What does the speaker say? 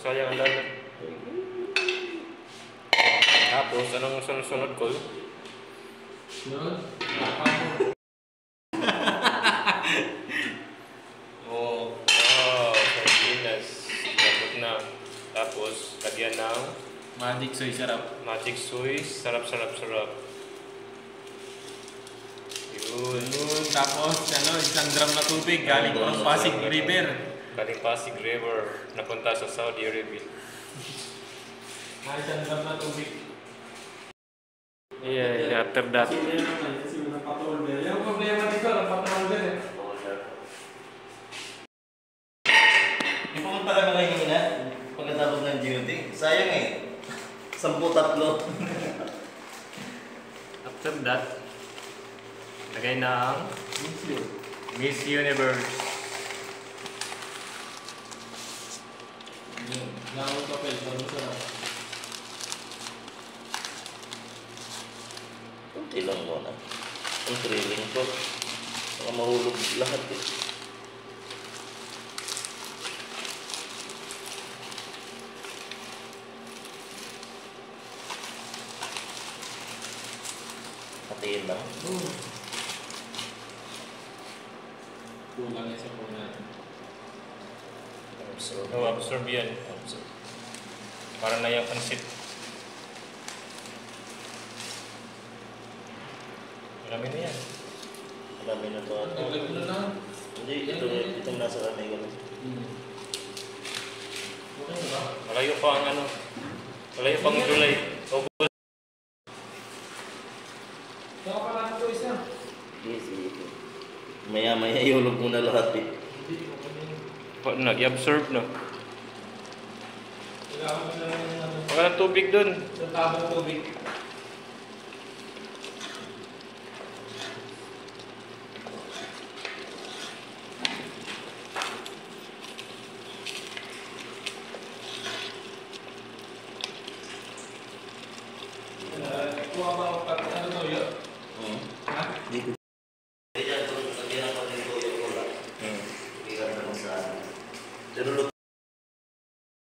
Sayang ang lalat. Tapos, anong sunod ko? Sunod? Sardinas. Tapos na. Tapos, lagyan ng Magic soy sarap. magic soy. Sarap. Yun. Tapos, isang drum na tubig galing from Pasig River. Galing Pasig River. Napunta sa Saudi Arabia. Isang drum na tubig. Yeah, after that. Yung problema dito, napatawag eh. Yung pumunta ka na kayo na, pagkatapos ng GOT, sayang eh. 10-3. After that, lagay ng Miss Universe. Langon papel, parang sarap. Kunti lang muna. Ang trailing ko. Baka mahulog lahat eh. Hatiin lang. Kulang yan sa po natin. Absorb yan. Para na yung pansit. Marami na yan. Marami na ito. Naglag mo na lang. Hindi, itong nasa kamay ko lang. Okay na ba? Malayo pa ang malayo pang July. August. Saka pa natin ito isa. Sige. Maya-maya iulog mo na lahat eh. Nag-absorb na. Kailangan mo na lang yung Baka ng tubig dun. sa tabang tubig. Kuha ba ako pag to yun? Ha? Dito. Kaya dyan, kung sabihan ko din ko yung ulan. Hindi ka naman sa akin. Pero